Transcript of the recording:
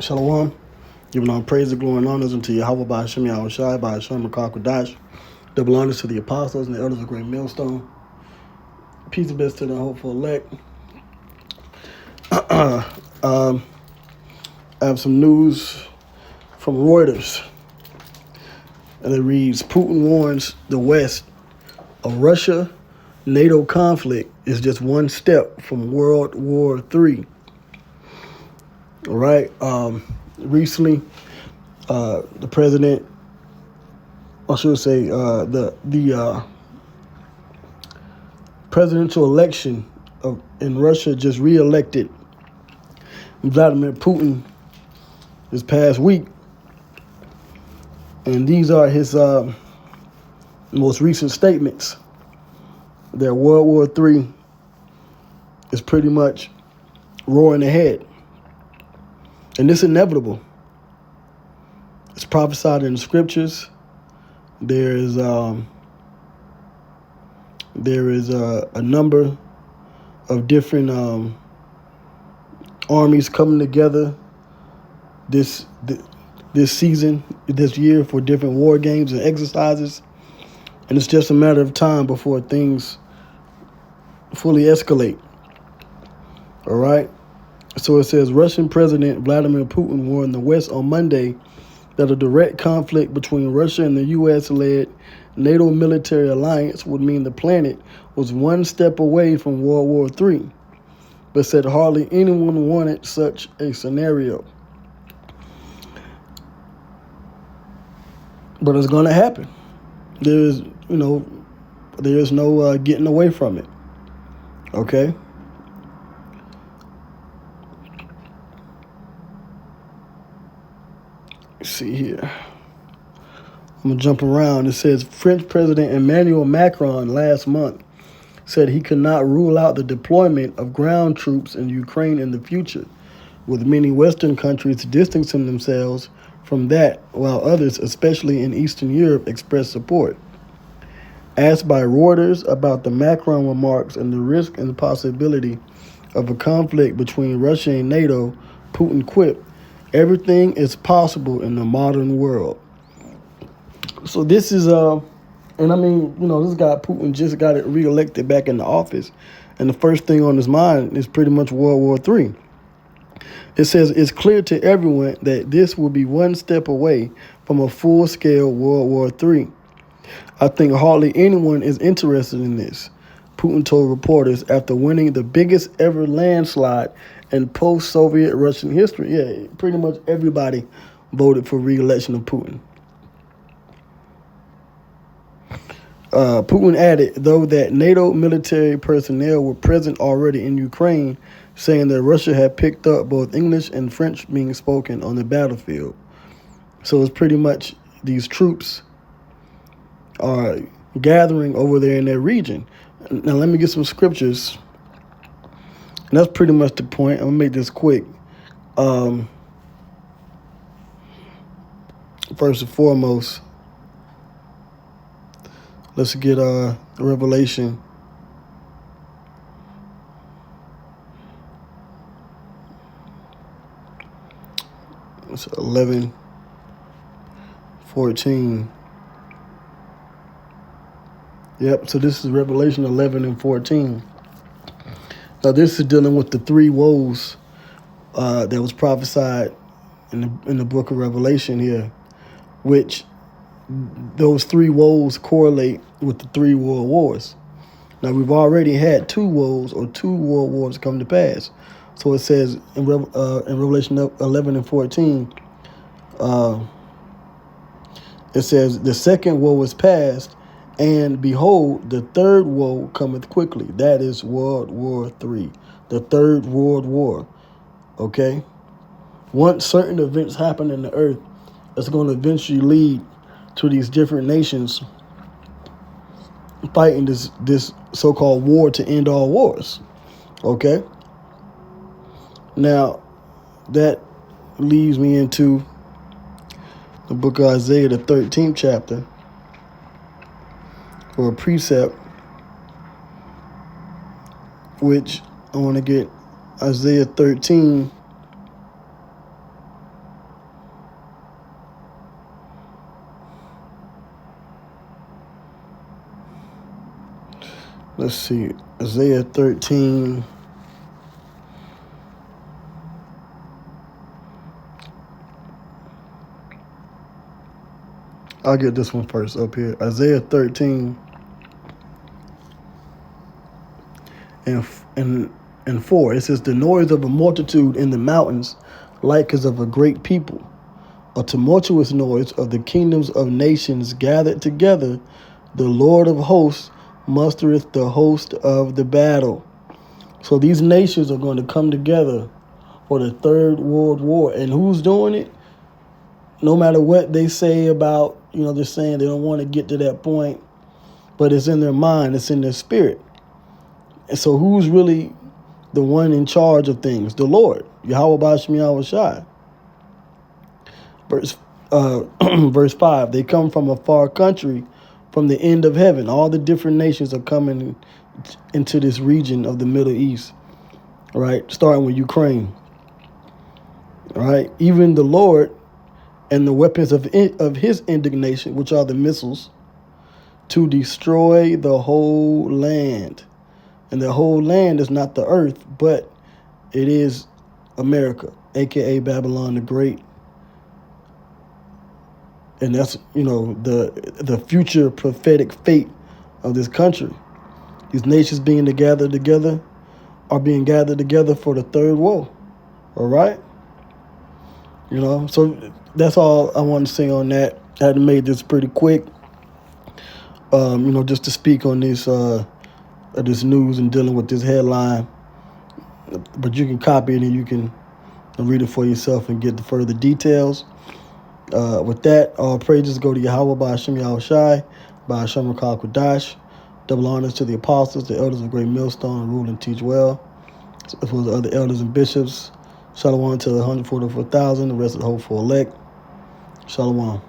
Shalom. Giving all praise, glory, and honors unto Yahweh by Hashem Yahushai, by Hashem Makakadash. Double honors to the apostles and the elders of Great Millstone. Peace and blessings to the hopeful elect. I have some news from Reuters. And it reads, Putin warns the West a Russia-NATO conflict is just one step from World War III. All right. Recently, the president, I should say, the presidential election in Russia just re-elected Vladimir Putin this past week, and these are his most recent statements. That World War III is pretty much roaring ahead, and it's inevitable. It's prophesied in the scriptures. There is a number of different armies coming together this season, this year, for different war games and exercises, and it's just a matter of time before things fully escalate. All right. So it says Russian President Vladimir Putin warned the West on Monday that a direct conflict between Russia and the U.S.-led NATO military alliance would mean the planet was one step away from World War III, but said hardly anyone wanted such a scenario. But it's going to happen. There is no getting away from it. Okay? Let's see here. I'm going to jump around. It says French President Emmanuel Macron last month said he could not rule out the deployment of ground troops in Ukraine in the future, with many Western countries distancing themselves from that, while others, especially in Eastern Europe, expressed support. Asked by Reuters about the Macron remarks and the risk and the possibility of a conflict between Russia and NATO, Putin quipped, "Everything is possible in the modern world." So this is, and I mean, this guy Putin just got it reelected back in the office, and the first thing on his mind is pretty much World War III. It says it's clear to everyone that this will be one step away from a full-scale World War III. I think hardly anyone is interested in this, Putin told reporters after winning the biggest ever landslide in post-Soviet Russian history. Yeah, pretty much everybody voted for re-election of Putin. Putin added, though, that NATO military personnel were present already in Ukraine, saying that Russia had picked up both English and French being spoken on the battlefield. So it's pretty much these troops are gathering over there in that region. Now, let me get some scriptures. And that's pretty much the point. I'm going to make this quick. First and foremost, let's get Revelation. It's 11:14. Yep, so this is Revelation 11 and 14. Now this is dealing with the three woes that was prophesied in the book of Revelation here, which those three woes correlate with the three world wars. Now we've already had two woes or two world wars come to pass. So it says in Revelation 11 and 14, it says the second woe is past, and behold, the third woe cometh quickly. That is World War III, the third world war. Okay? Once certain events happen in the earth, it's going to eventually lead to these different nations fighting this so-called war to end all wars. Okay? Now, that leads me into the book of Isaiah, the 13th chapter, or a precept, which I want to get Isaiah 13 Let's see. Isaiah 13. I'll get this one first up here. Isaiah 13 and 4. It says, the noise of a multitude in the mountains, like as of a great people. A tumultuous noise of the kingdoms of nations gathered together. The Lord of hosts mustereth the host of the battle. So these nations are going to come together for the Third World War. And who's doing it? No matter what they say about, they're saying they don't want to get to that point, but it's in their mind, it's in their spirit. And so who's really the one in charge of things? The Lord, Yahweh B'Shem Yahweh Shai. Verse 5, they come from a far country, from the end of heaven. All the different nations are coming into this region of the Middle East, right? Starting with Ukraine, right? Even the Lord and the weapons of his indignation, which are the missiles, to destroy the whole land. And the whole land is not the earth, but it is America, a.k.a. Babylon the Great. And that's, the future prophetic fate of this country. These nations being gathered together are being gathered together for the third woe. All right? So that's all I want to say on that. I had to make this pretty quick, just to speak on this news and dealing with this headline. But you can copy it and you can read it for yourself and get the further details. With that, all praises go to Yahweh B'Shem Yahweh Shai, B'Shem Rakal Kodash. Double honors to the apostles, the elders of Great Millstone, rule and teach well, as well as the other elders and bishops. Shalom to the 144,000, the rest of the hopeful elect. Shalom.